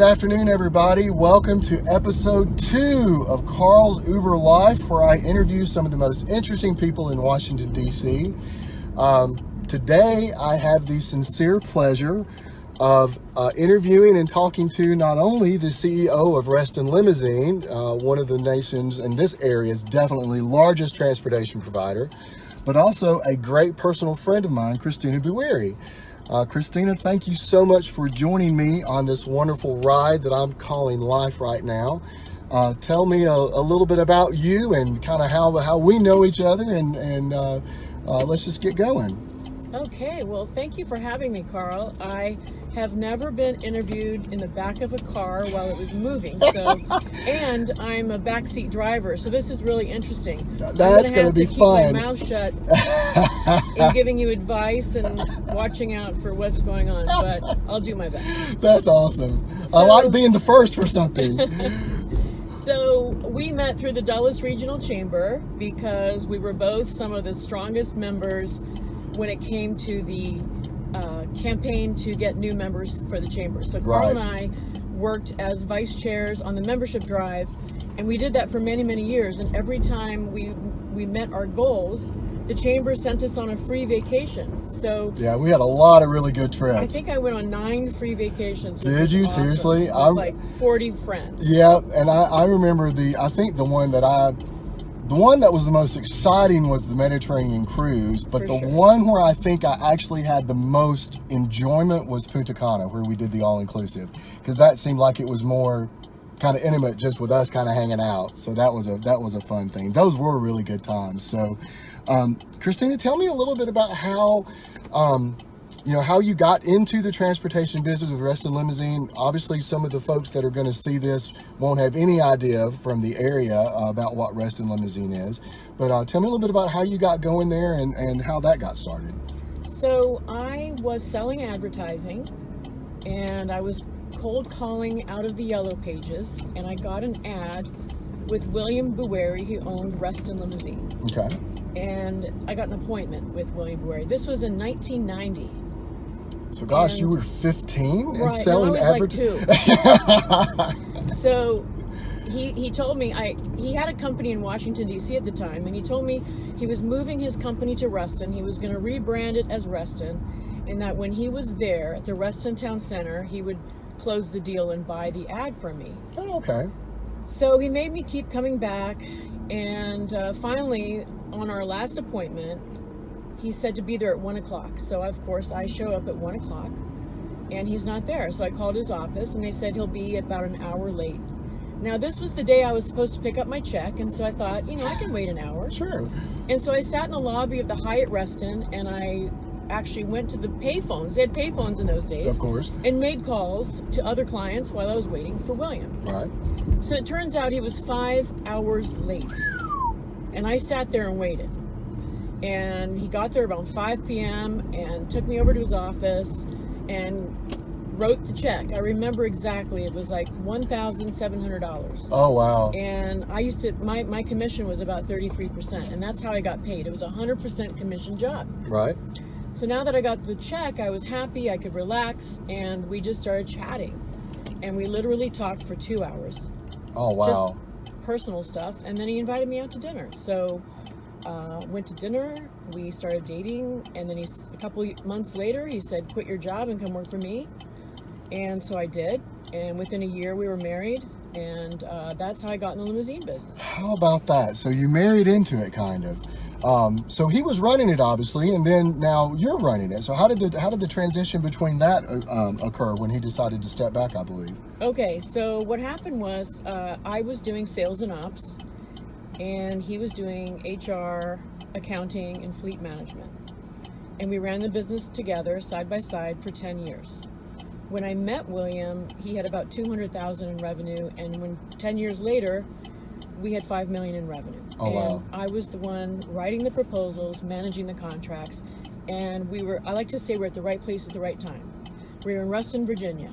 Good afternoon, everybody. Welcome to episode 2 of Carl's Uber Life, where I interview some of the most interesting people in Washington, D.C. Today, I have the sincere pleasure of interviewing and talking to not only the CEO of Reston Limousine, one of the nation's, in this area's definitely largest transportation provider, but also a great personal friend of mine, Kristina Bouweiri. Kristina, thank you so much for joining me on this wonderful ride that I'm calling life right now. Tell me a little bit about you and kind of how we know each other, and let's just get going. Okay, well, thank you for having me, Carl. I have never been interviewed in the back of a car while it was moving, and I'm a backseat driver, so this is really interesting. That's going to be fun. Keep my mouth shut in giving you advice and watching out for what's going on, but I'll do my best. That's awesome. I like being the first for something. So we met through the Dulles Regional Chamber because we were both some of the strongest members when it came to the campaign to get new members for the chamber. So Carl and I worked as vice chairs on the membership drive, and we did that for many, many years. And every time we met our goals, the chamber sent us on a free vacation. So yeah, we had a lot of really good trips. I think I went on 9 free vacations. Did you? Awesome. Seriously? With like 40 friends. Yeah, and I remember the one that was the most exciting was the Mediterranean cruise, but one where I think I actually had the most enjoyment was Punta Cana, where we did the all-inclusive, because that seemed like it was more kind of intimate just with us kind of hanging out. So that was a fun thing. Those were really good times. So, Kristina, tell me a little bit about how you got into the transportation business with Reston Limousine. Obviously, some of the folks that are going to see this won't have any idea from the area about what Reston Limousine is. But tell me a little bit about how you got going there and how that got started. So I was selling advertising, and I was cold calling out of the yellow pages, and I got an ad with William Bouweiri, who owned Reston Limousine. Okay. And I got an appointment with William Bouweiri. This was in 1990. So gosh, you were 15 and selling advertising? Like 2. So he told me, he had a company in Washington, D.C. at the time, and he told me he was moving his company to Reston. He was going to rebrand it as Reston, and that when he was there at the Reston Town Center, he would close the deal and buy the ad from me. Oh, okay. So he made me keep coming back, and finally, on our last appointment, he said to be there at 1 o'clock. So of course I show up at 1 o'clock and he's not there. So I called his office and they said he'll be about an hour late. Now this was the day I was supposed to pick up my check, and so I thought, I can wait an hour. Sure. And so I sat in the lobby of the Hyatt Reston, and I actually went to the payphones. They had payphones in those days. Of course. And made calls to other clients while I was waiting for William. Right. So it turns out he was 5 hours late. And I sat there and waited. And he got there around 5 p.m. and took me over to his office and wrote the check. I remember exactly. It was like $1,700. Oh, wow. And I used to, my commission was about 33%, and that's how I got paid. It was a 100% commission job. Right. So now that I got the check, I was happy, I could relax, and we just started chatting. And we literally talked for 2 hours. Oh, wow. Just personal stuff. And then he invited me out to dinner. So went to dinner, we started dating, and then a couple months later, he said, quit your job and come work for me. And so I did, and within a year we were married, and that's how I got in the limousine business. How about that? So you married into it, kind of. So he was running it, obviously, and then now you're running it. So how did the transition between that occur when he decided to step back, I believe? Okay, so what happened was I was doing sales and ops, and he was doing HR, accounting, and fleet management. And we ran the business together side by side for 10 years. When I met William, he had about $200,000 in revenue, and when 10 years later, we had $5 million in revenue. Oh, wow. I was the one writing the proposals, managing the contracts, and I like to say we're at the right place at the right time. We were in Reston, Virginia.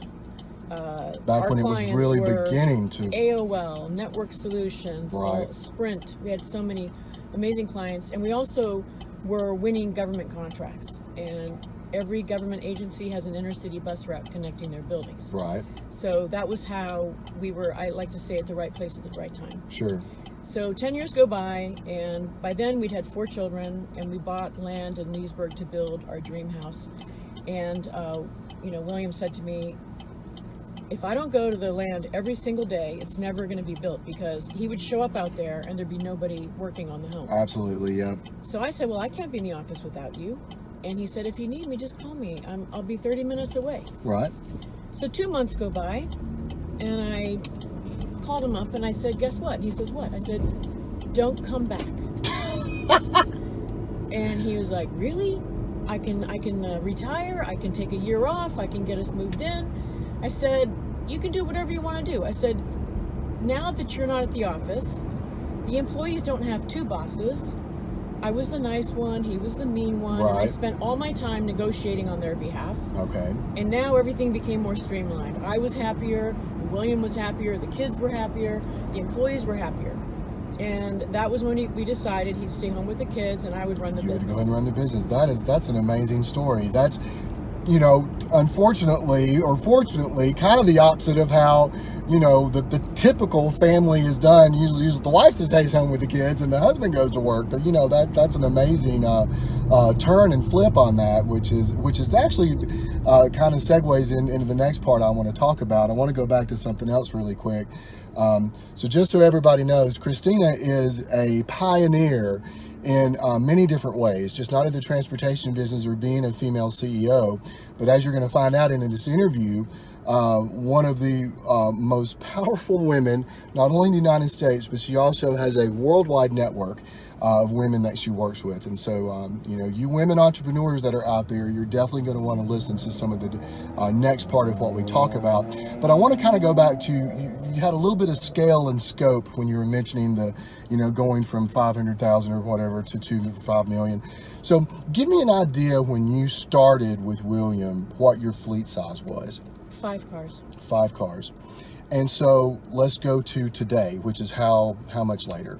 Back when it was really beginning to. AOL, Network Solutions, right. Sprint. We had so many amazing clients, and we also were winning government contracts. And every government agency has an intercity bus route connecting their buildings. Right. So that was how we were, I like to say, at the right place at the right time. Sure. So 10 years go by, and by then we'd had 4 children, and we bought land in Leesburg to build our dream house. And, William said to me, if I don't go to the land every single day, it's never going to be built, because he would show up out there and there'd be nobody working on the home. Absolutely, yeah. So I said, well, I can't be in the office without you. And he said, if you need me, just call me. I'll be 30 minutes away. Right. So 2 months go by, and I called him up and I said, guess what? He says, what? I said, don't come back. And he was like, really? I can retire. I can take a year off. I can get us moved in. I said, you can do whatever you want to do. I said, now that you're not at the office, the employees don't have 2 bosses. I was the nice one, he was the mean one. Right. And I spent all my time negotiating on their behalf. Okay. And now everything became more streamlined. I was happier, William was happier, the kids were happier, the employees were happier. And that was when we decided he'd stay home with the kids and I would run the business. You would go and run the business. That's an amazing story. That's, unfortunately or fortunately, kind of the opposite of how, the typical family is done. Usually the wife stays home with the kids and the husband goes to work. But that's an amazing turn and flip on that, which is actually kind of segues into the next part I want to talk about. I want to go back to something else really quick. So just so everybody knows, Kristina is a pioneer in many different ways, just not in the transportation business or being a female CEO, but as you're going to find out in this interview, one of the most powerful women, not only in the United States, but she also has a worldwide network of women that she works with. And so, you women entrepreneurs that are out there, you're definitely going to want to listen to some of the next part of what we talk about. But I want to kind of go back to, you had a little bit of scale and scope when you were mentioning the, going from 500,000 or whatever to 2 to 5 million. So give me an idea when you started with William, what your fleet size was. 5 cars. 5 cars. And so let's go to today, which is how much later?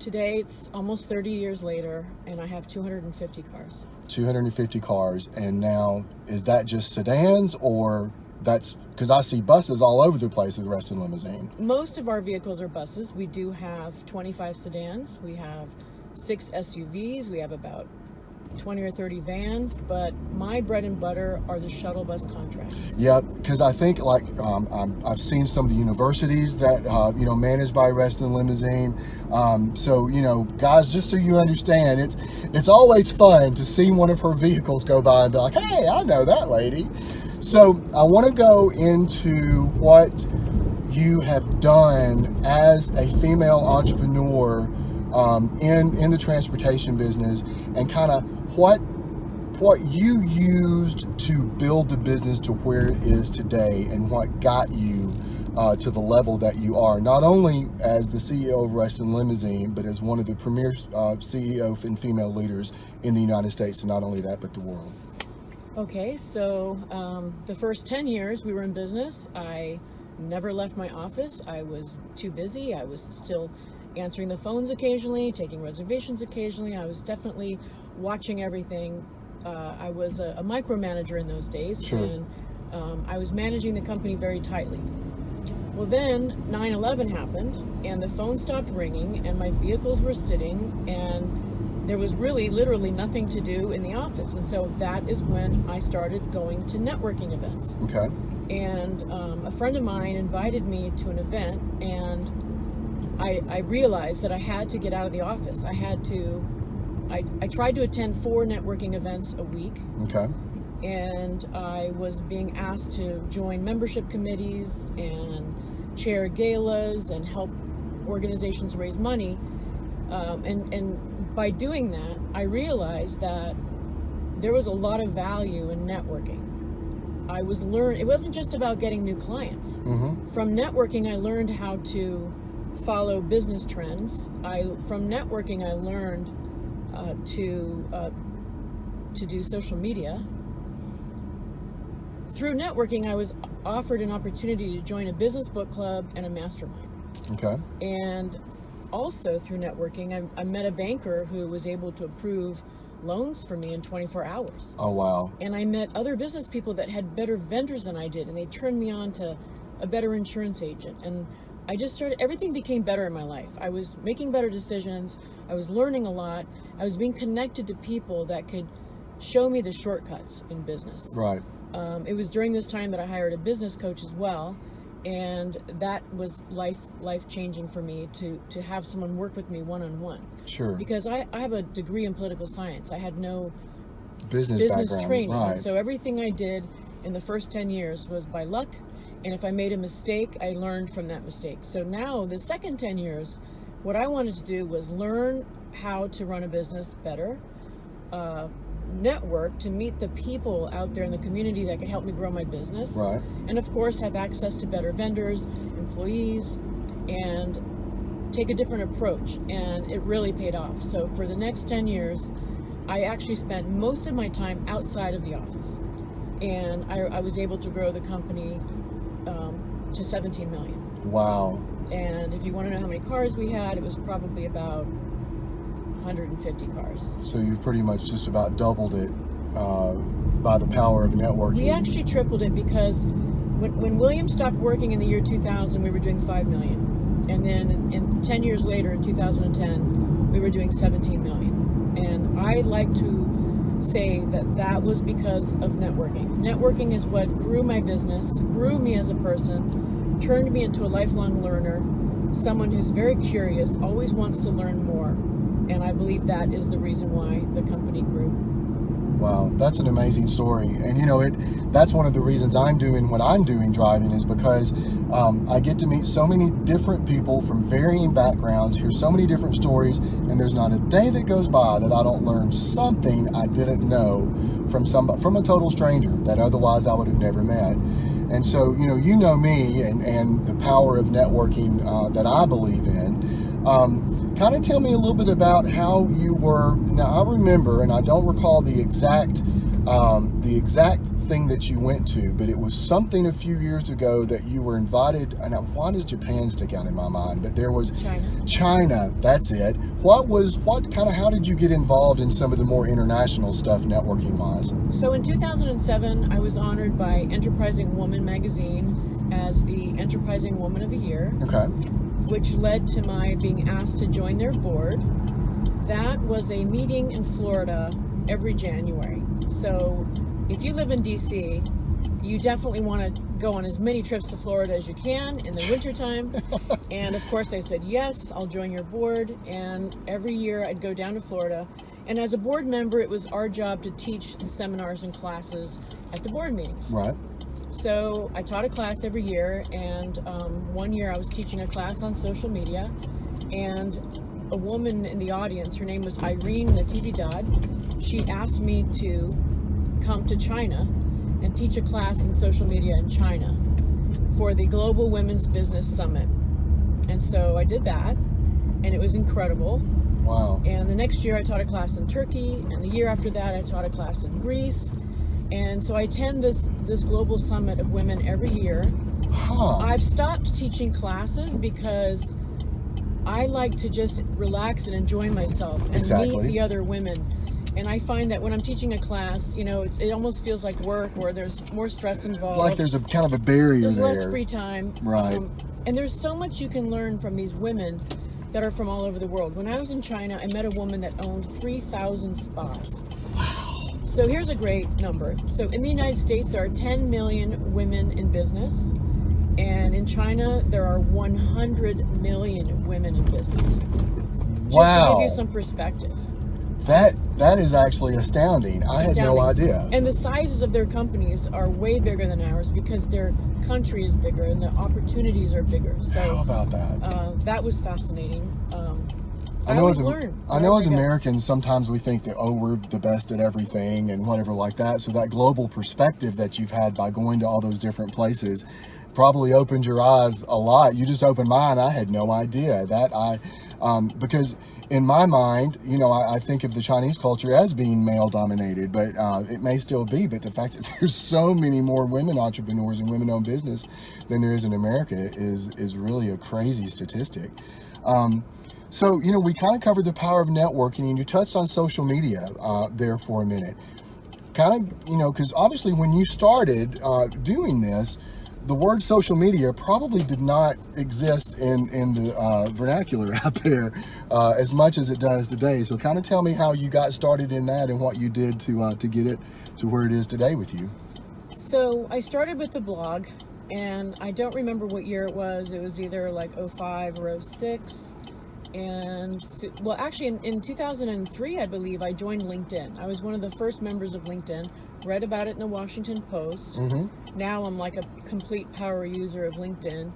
Today, it's almost 30 years later, and I have 250 cars. 250 cars. And now, is that just sedans, or that's, because I see buses all over the place with Reston Limousine. Most of our vehicles are buses. We do have 25 sedans. We have 6 SUVs. We have about 20 or 30 vans, but my bread and butter are the shuttle bus contracts. Yeah, because I think I've seen some of the universities that managed by Reston Limousine. So guys, just so you understand, it's always fun to see one of her vehicles go by and be like, hey, I know that lady. So I want to go into what you have done as a female entrepreneur in the transportation business, and kind of what you used to build the business to where it is today, and what got you to the level that you are, not only as the CEO of Reston Limousine, but as one of the premier CEO and female leaders in the United States, and not only that, but the world. Okay, so the first 10 years we were in business, I never left my office. I was too busy. I was still answering the phones occasionally, taking reservations occasionally. I was definitely watching everything. I was a micromanager in those days. Sure. And I was managing the company very tightly. Well, then 9/11 happened, and the phone stopped ringing, and my vehicles were sitting, and there was really literally nothing to do in the office. And so that is when I started going to networking events. Okay. And a friend of mine invited me to an event, and I realized that I had to get out of the office. I tried to attend 4 networking events a week. Okay. And I was being asked to join membership committees and chair galas and help organizations raise money. And by doing that, I realized that there was a lot of value in networking. It wasn't just about getting new clients. Mm-hmm. From networking, I learned how to follow business trends. From networking, I learned to do social media. Through networking, I was offered an opportunity to join a business book club and a mastermind. Okay. And also through networking, I met a banker who was able to approve loans for me in 24 hours. Oh, wow. And I met other business people that had better vendors than I did, and they turned me on to a better insurance agent. And I just started, everything became better in my life. I was making better decisions. I was learning a lot. I was being connected to people that could show me the shortcuts in business. Right. It was during this time that I hired a business coach as well. And that was life changing for me to have someone work with me one-on-one. Sure. Because I have a degree in political science. I had no business background. training. Right. And so everything I did in the first 10 years was by luck. And if I made a mistake, I learned from that mistake. So now the second 10 years, what I wanted to do was learn how to run a business better, network to meet the people out there in the community that could help me grow my business. Right. And of course, have access to better vendors, employees, and take a different approach. And it really paid off. So for the next 10 years, I actually spent most of my time outside of the office. And I was able to grow the company to 17 million. Wow. And if you want to know how many cars we had, it was probably about 150 cars. So you pretty much just about doubled it by the power of networking. We actually tripled it because when William stopped working in the year 2000, we were doing 5 million. And then in 10 years later, in 2010, we were doing 17 million. And I like to say that was because of networking. Networking is what grew my business, grew me as a person, turned me into a lifelong learner, someone who's very curious, always wants to learn more. And I believe that is the reason why the company grew. Wow, that's an amazing story. And you know, that's one of the reasons I'm doing what I'm doing driving, is because I get to meet so many different people from varying backgrounds, hear so many different stories, and there's not a day that goes by that I don't learn something I didn't know from a total stranger that otherwise I would have never met. And so, you know me and the power of networking that I believe in. Kind of tell me a little bit about how you were. Now, I remember, and I don't recall the exact thing that you went to, but it was something a few years ago that you were invited. And why does Japan stick out in my mind? But there was China. That's it. How did you get involved in some of the more international stuff, networking wise? So in 2007, I was honored by Enterprising Woman magazine as the Enterprising Woman of the Year. Okay. Which led to my being asked to join their board. That was a meeting in Florida every January. So if you live in DC, you definitely want to go on as many trips to Florida as you can in the wintertime. And of course I said, yes, I'll join your board. And every year I'd go down to Florida. And as a board member, it was our job to teach the seminars and classes at the board meetings. Right. So I taught a class every year, and one year I was teaching a class on social media, and a woman in the audience, her name was Irene Natividad, she asked me to come to China and teach a class in social media in China for the Global Women's Business Summit. And so I did that, and it was incredible. Wow. And the next year I taught a class in Turkey, and the year after that I taught a class in Greece. And so I attend this global summit of women every year. Huh. I've stopped teaching classes because I like to just relax and enjoy myself and meet the other women. And I find that when I'm teaching a class, it almost feels like work, or there's more stress involved. It's like there's a kind of a barrier there. There's less free time. Right. And there's so much you can learn from these women that are from all over the world. When I was in China, I met a woman that owned 3,000 spas. Wow. So here's a great number. So in the United States, there are 10 million women in business. And in China, there are 100 million women in business. Wow. Just to give you some perspective. That is actually astounding. I had no idea. And the sizes of their companies are way bigger than ours because their country is bigger and the opportunities are bigger. So how about that? That was fascinating. I know as Americans, sometimes we think that, we're the best at everything and whatever like that. So that global perspective that you've had by going to all those different places probably opened your eyes a lot. You just opened mine. I had no idea because in my mind, I think of the Chinese culture as being male dominated, but it may still be. But the fact that there's so many more women entrepreneurs and women-owned business than there is in America is really a crazy statistic. So, we kind of covered the power of networking, and you touched on social media there for a minute. Kind of, because obviously when you started doing this, the word social media probably did not exist in the vernacular out there as much as it does today. So kind of tell me how you got started in that and what you did to get it to where it is today with you. So I started with the blog, and I don't remember what year it was. It was either like 05 or 06. And well, actually in 2003, I believe, I joined LinkedIn. I was one of the first members of LinkedIn, read about it in the Washington Post. Now I'm like a complete power user of LinkedIn.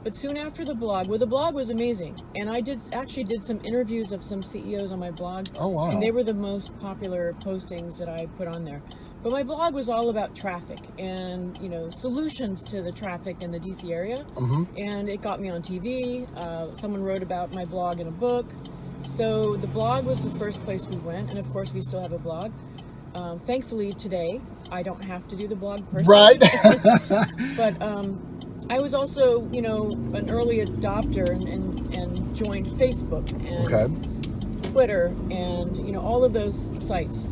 But soon after the blog, the blog was amazing. And I did some interviews of some CEOs on my blog. Oh, wow. And they were the most popular postings that I put on there. But my blog was all about traffic and, solutions to the traffic in the DC area. And it got me on TV. Someone wrote about my blog in a book. So the blog was the first place we went. And of course, we still have a blog. Thankfully, today, I don't have to do the blog personally. Right. But I was also, an early adopter and joined Facebook and Twitter and, all of those sites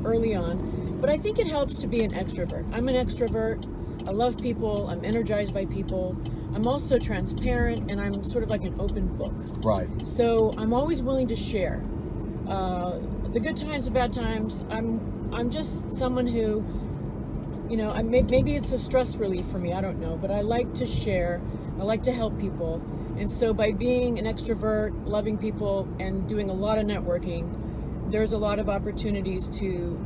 early on. But I think it helps to be an extrovert. I'm an extrovert. I love people. I'm energized by people. I'm also transparent, and I'm sort of like an open book. Right. So I'm always willing to share. The good times, the bad times. I'm just someone who, maybe it's a stress relief for me. I don't know, but I like to share. I like to help people. And so by being an extrovert, loving people, and doing a lot of networking, there's a lot of opportunities to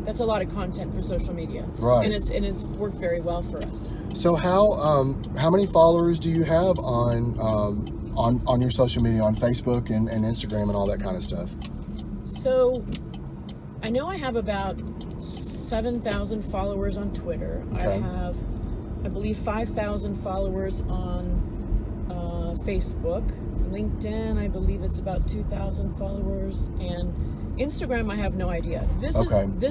that's a lot of content for social media. Right. And it's worked very well for us. So how many followers do you have on your social media, on Facebook and Instagram and all that kind of stuff? So I know I have about 7,000 followers on Twitter. Okay. I have, I believe, 5,000 followers on Facebook. LinkedIn, I believe it's about 2,000 followers, and Instagram, I have no idea. This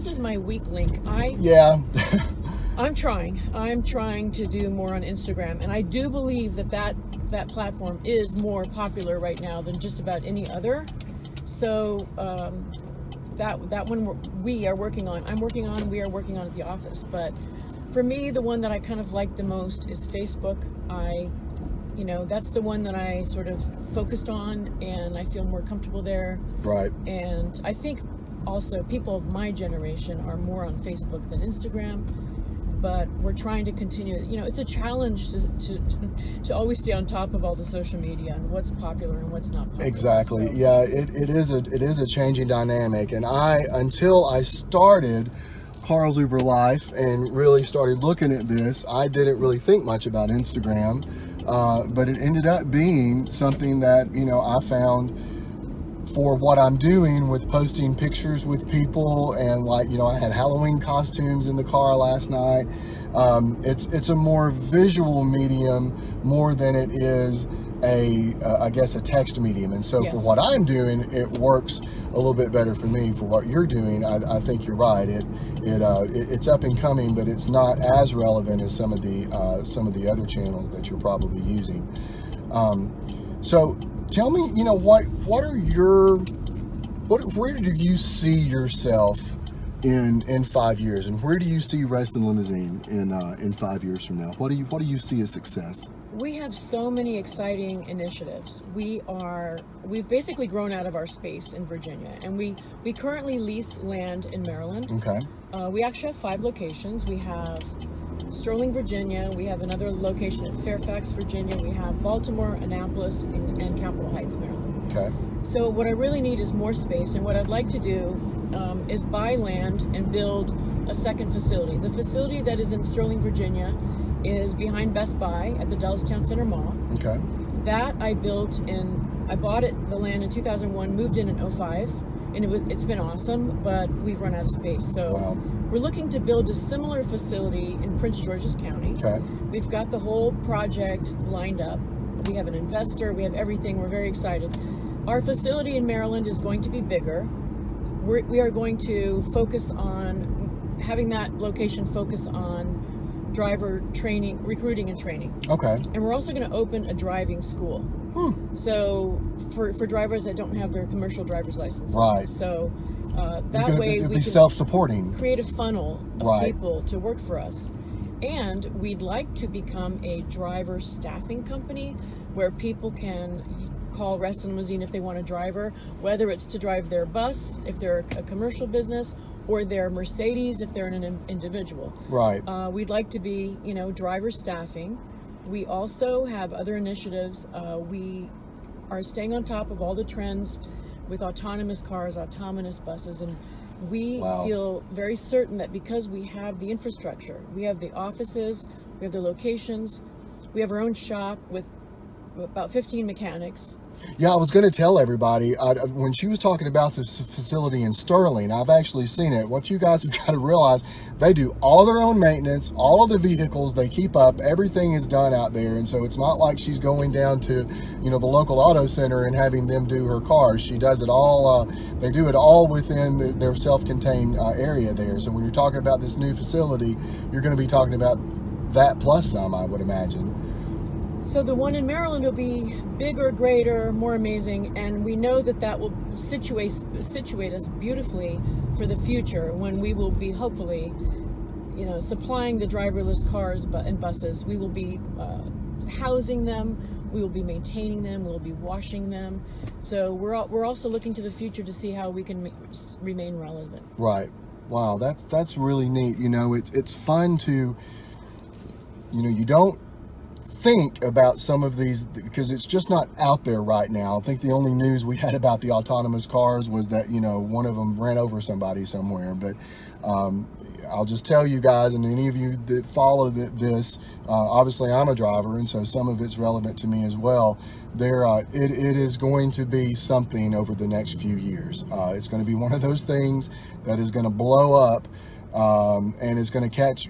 is my weak link. I'm trying to do more on Instagram, and I do believe that platform is more popular right now than just about any other. So that one we are working on. We are working on at the office. But for me, the one that I kind of like the most is Facebook. That's the one that I sort of focused on, and I feel more comfortable there. Right. And I think also people of my generation are more on Facebook than Instagram, but we're trying to continue. It's a challenge to always stay on top of all the social media and what's popular and what's not popular. Exactly. So. Yeah, it is a changing dynamic, and until I started Carl's Uber Life and really started looking at this, I didn't really think much about Instagram. But it ended up being something that, I found for what I'm doing with posting pictures with people, and I had Halloween costumes in the car last night. It's a more visual medium more than it is I guess a text medium. And so Yes. For what I'm doing, it works a little bit better for me. For what you're doing, I think you're right. It's up and coming, but it's not as relevant as some of the other channels that you're probably using. So tell me, where do you see yourself in 5 years, and where do you see Reston Limousine in 5 years from now? What do you see as success? We have so many exciting initiatives. We've basically grown out of our space in Virginia, and we currently lease land in Maryland. Okay. We actually have 5 locations. We have Sterling, Virginia. We have another location at Fairfax, Virginia. We have Baltimore, Annapolis, and Capitol Heights, Maryland. Okay. So what I really need is more space, and what I'd like to do is buy land and build a second facility. The facility that is in Sterling, Virginia is behind Best Buy at the Dulles Town Center Mall. Okay. That I bought the land in 2001, moved in 2005, and it's been awesome, but we've run out of space. So Wow. We're looking to build a similar facility in Prince George's County. Okay. We've got the whole project lined up. We have an investor, we have everything, we're very excited. Our facility in Maryland is going to be bigger. We are going to focus on having that location focus on driver training, recruiting and training. Okay. And we're also going to open a driving school. So for drivers that don't have their commercial driver's license. Right. So that way it'd we be can self-supporting. create a funnel of Right. people to work for us. And we'd like to become a driver staffing company where people can call Reston Limousine if they want a driver, whether it's to drive their bus if they're a commercial business, or their Mercedes if they're an individual. Right. We'd like to be, driver staffing. We also have other initiatives. We are staying on top of all the trends with autonomous cars, autonomous buses, and we Wow. feel very certain that because we have the infrastructure, we have the offices, we have the locations, we have our own shop with about 15 mechanics. Yeah, I was going to tell everybody, when she was talking about this facility in Sterling, I've actually seen it. What you guys have got to realize, they do all their own maintenance, all of the vehicles they keep up, everything is done out there. And so it's not like she's going down to, the local auto center and having them do her cars. She does it all, they do it all within their self-contained area there. So when you're talking about this new facility, you're going to be talking about that plus some, I would imagine. So the one in Maryland will be bigger, greater, more amazing, and we know that will situate us beautifully for the future when we will be hopefully, supplying the driverless cars and buses. We will be housing them, we will be maintaining them, we'll be washing them. So we're also looking to the future to see how we can remain relevant. Right. Wow, that's really neat. It's fun to, you don't think about some of these because it's just not out there right now. I think the only news we had about the autonomous cars was that one of them ran over somebody somewhere. But I'll just tell you guys, and any of you that follow this, obviously I'm a driver, and so some of it's relevant to me as well. It is going to be something over the next few years. It's going to be one of those things that is going to blow up, and it's going to catch.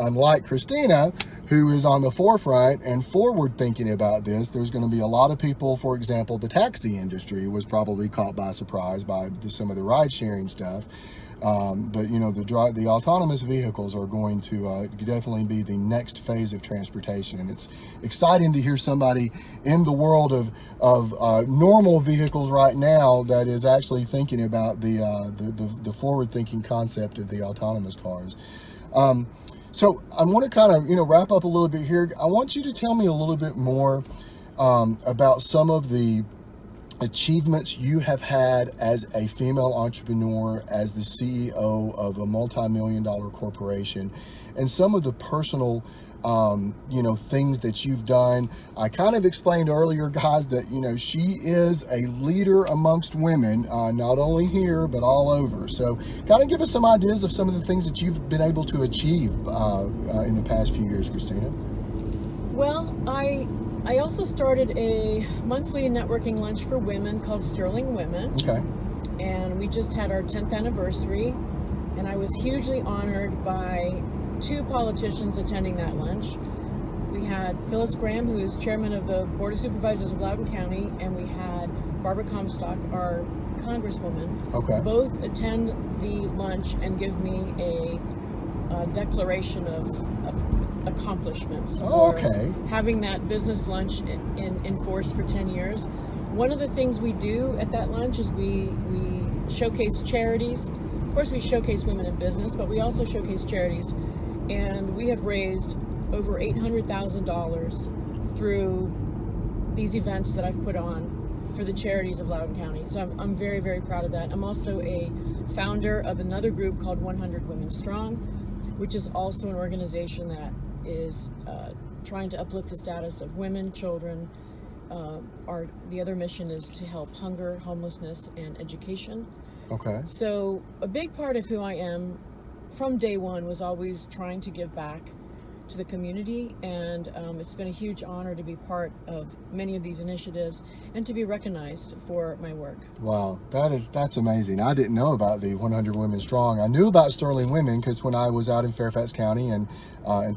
Unlike Kristina, who is on the forefront and forward thinking about this, there's going to be a lot of people. For example, the taxi industry was probably caught by surprise by some of the ride sharing stuff. But the autonomous vehicles are going to definitely be the next phase of transportation, and it's exciting to hear somebody in the world of normal vehicles right now that is actually thinking about the forward thinking concept of the autonomous cars. So I want to kind of, wrap up a little bit here. I want you to tell me a little bit more about some of the achievements you have had as a female entrepreneur, as the CEO of a multi-million-dollar corporation, and some of the personal things that you've done. I kind of explained earlier, guys, that she is a leader amongst women, not only here but all over. So kind of give us some ideas of some of the things that you've been able to achieve in the past few years, Kristina. Well, I also started a monthly networking lunch for women called Sterling Women. Okay. And we just had our 10th anniversary, and I was hugely honored by 2 politicians attending that lunch. We had Phyllis Graham, who is chairman of the Board of Supervisors of Loudoun County, and we had Barbara Comstock, our congresswoman. Okay. Both attend the lunch and give me a declaration of accomplishments for having that business lunch in force for 10 years. One of the things we do at that lunch is we showcase charities. Of course, we showcase women in business, but we also showcase charities. And we have raised over $800,000 through these events that I've put on for the charities of Loudoun County. So I'm very, very proud of that. I'm also a founder of another group called 100 Women Strong, which is also an organization that is trying to uplift the status of women, children. The other mission is to help hunger, homelessness, and education. Okay. So a big part of who I am from day one was always trying to give back to the community, and it's been a huge honor to be part of many of these initiatives and to be recognized for my work. Wow, that's amazing. I didn't know about the 100 Women Strong. I knew about Sterling Women because when I was out in Fairfax County and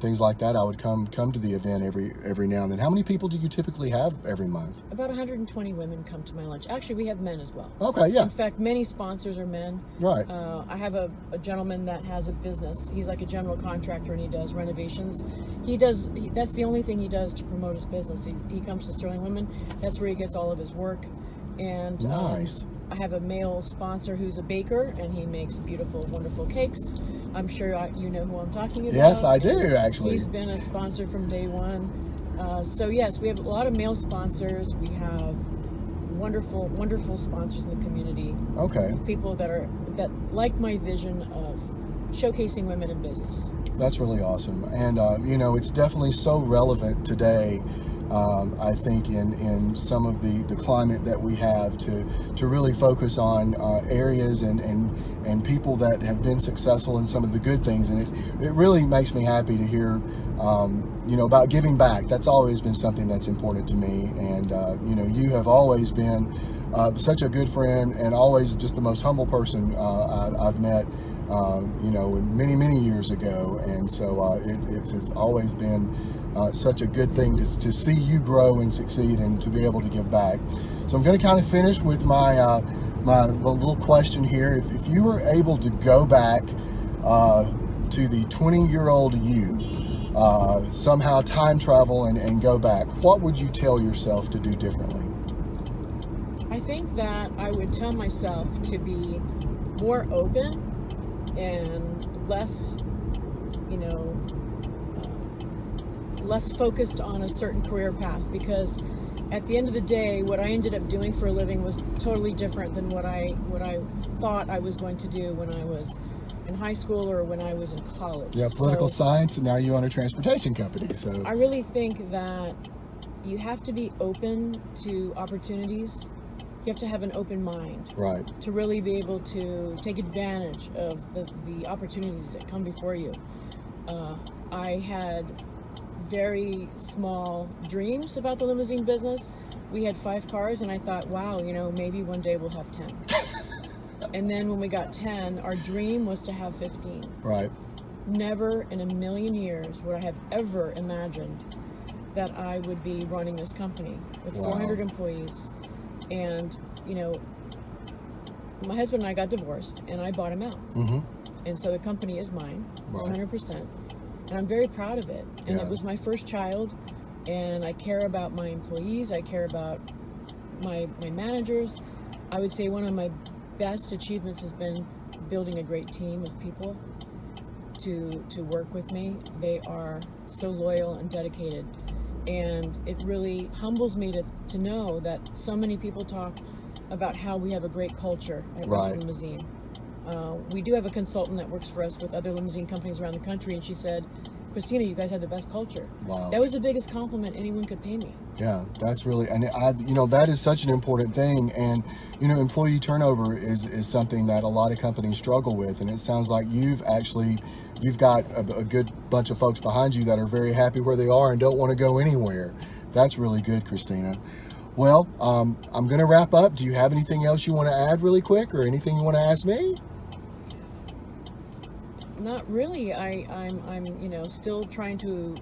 things like that, I would come to the event every now and then. How many people do you typically have every month? About 120 women come to my lunch. Actually, we have men as well. Okay, yeah. In fact, many sponsors are men. Right. I have a gentleman that has a business. He's like a general contractor, and he does renovations that's the only thing he does to promote his business. He comes to Sterling Women. That's where he gets all of his work. And Nice. I have a male sponsor who's a baker, and he makes beautiful, wonderful cakes. I'm sure you know who I'm talking about. Yes, I do, actually. He's been a sponsor from day one. So yes, we have a lot of male sponsors. We have wonderful, wonderful sponsors in the community. Okay. People that like my vision of showcasing women in business. That's really awesome. And, it's definitely so relevant today, I think, in some of the climate that we have to really focus on areas and people that have been successful in some of the good things. And it really makes me happy to hear, about giving back. That's always been something that's important to me. And, you have always been such a good friend and always just the most humble person I've met. Many years ago, and so it has always been such a good thing to see you grow and succeed and to be able to give back. So I'm going to kind of finish with my my little question here. If you were able to go back to the 20-year-old you, somehow time travel and go back, what would you tell yourself to do differently? I think that I would tell myself to be more open and less, less focused on a certain career path, because at the end of the day, what I ended up doing for a living was totally different than what I thought I was going to do when I was in high school or when I was in college. Yeah, political science, and now you own a transportation company. So I really think that you have to be open to opportunities. You have to have an open mind, right, to really be able to take advantage of the opportunities that come before you. I had very small dreams about the limousine business. We had 5 cars, and I thought, wow, maybe one day we'll have 10. And then when we got 10, our dream was to have 15. Right. Never in a million years would I have ever imagined that I would be running this company with 400 employees. And, my husband and I got divorced, and I bought him out. Mm-hmm. And so the company is mine, right. 100%. And I'm very proud of it. And Yeah. It was my first child, and I care about my employees. I care about my managers. I would say one of my best achievements has been building a great team of people to work with me. They are so loyal and dedicated. And it really humbles me to know that so many people talk about how we have a great culture at Reston Limousine. We do have a consultant that works for us with other limousine companies around the country, and she said, Kristina, you guys have the best culture. Wow. That was the biggest compliment anyone could pay me. Yeah, that's really, and that is such an important thing. And, employee turnover is something that a lot of companies struggle with. And it sounds like you've got a good bunch of folks behind you that are very happy where they are and don't want to go anywhere. That's really good, Kristina. Well, I'm going to wrap up. Do you have anything else you want to add really quick, or anything you want to ask me? Not really. I'm still trying to,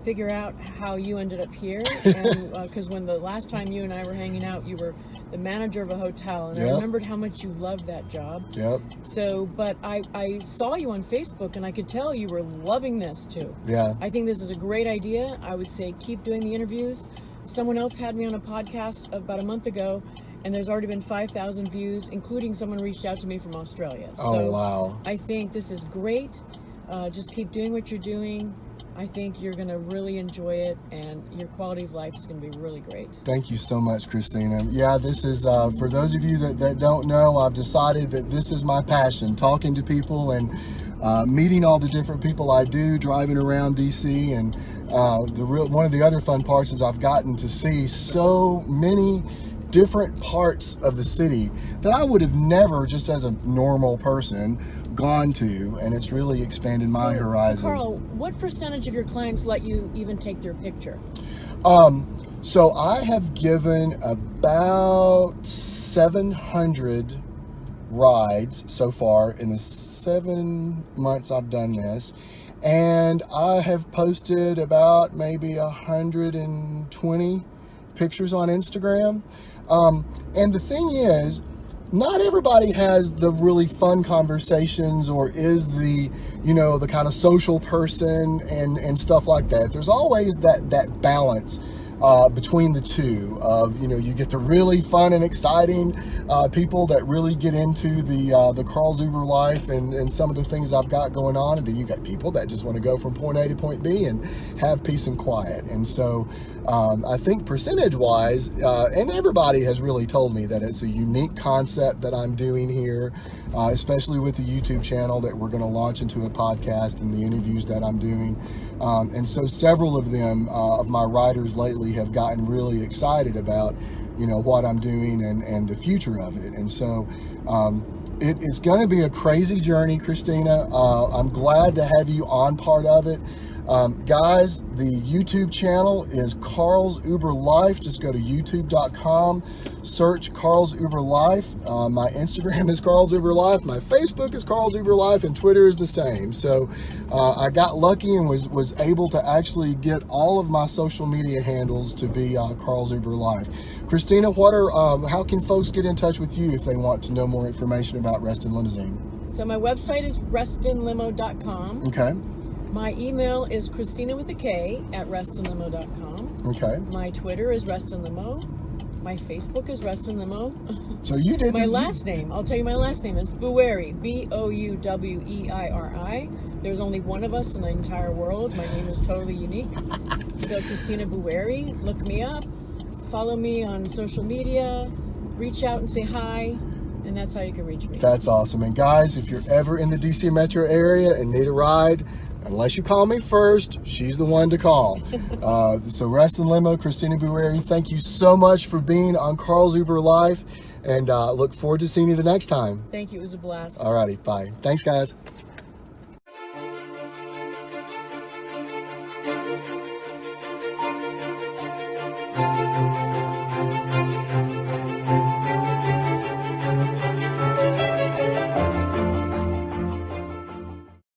figure out how you ended up here. And because when the last time you and I were hanging out, you were the manager of a hotel, and I remembered how much you loved that job. Yep. So, but I saw you on Facebook, and I could tell you were loving this too. Yeah. I think this is a great idea. I would say keep doing the interviews. Someone else had me on a podcast about a month ago, and there's already been 5,000 views, including someone reached out to me from Australia. Oh, wow. I think this is great. Just keep doing what you're doing. I think you're going to really enjoy it, and your quality of life is going to be really great. Thank you so much, Kristina. Yeah, this is, for those of you that don't know, I've decided that this is my passion, talking to people and meeting all the different people I do, driving around DC. And one of the other fun parts is I've gotten to see so many different parts of the city that I would have never, just as a normal person, gone to, and it's really expanded my horizons. So Carl, what percentage of your clients let you even take their picture? So I have given about 700 rides so far in the 7 months I've done this, and I have posted about maybe 120 pictures on Instagram. And the thing is, not everybody has the really fun conversations or is the the kind of social person and stuff like that. There's always that balance between the two of, you get the really fun and exciting people that really get into the Carl's Uber life and some of the things I've got going on, and then you got people that just want to go from point A to point B and have peace and quiet. And so I think percentage-wise, and everybody has really told me that it's a unique concept that I'm doing here, especially with the YouTube channel that we're going to launch into a podcast and the interviews that I'm doing. And so several of them, of my writers lately, have gotten really excited about, what I'm doing and the future of it. And so it's going to be a crazy journey, Kristina. I'm glad to have you on part of it. Guys, the YouTube channel is Carl's Uber Life. Just go to youtube.com, search Carl's Uber Life. My Instagram is Carl's Uber Life. My Facebook is Carl's Uber Life, and Twitter is the same. So I got lucky and was able to actually get all of my social media handles to be Carl's Uber Life. Kristina, how can folks get in touch with you if they want to know more information about Reston Limousine? So my website is restonlimo.com. Okay. My email is Kristina with a K at restonlimo.com. Okay. My Twitter is restonlimo. My Facebook is restonlimo. So you did my last name. I'll tell you my last name. It's Bouweiri. Bouweiri. There's only one of us in the entire world. My name is totally unique. So Kristina Bouweiri. Look me up. Follow me on social media. Reach out and say hi. And that's how you can reach me. That's awesome. And guys, if you're ever in the DC metro area and need a ride, unless you call me first, she's the one to call. So Reston Limo, Kristina Bouweiri, thank you so much for being on Carl's Uber Life, and look forward to seeing you the next time. Thank you. It was a blast. Alrighty, bye. Thanks, guys.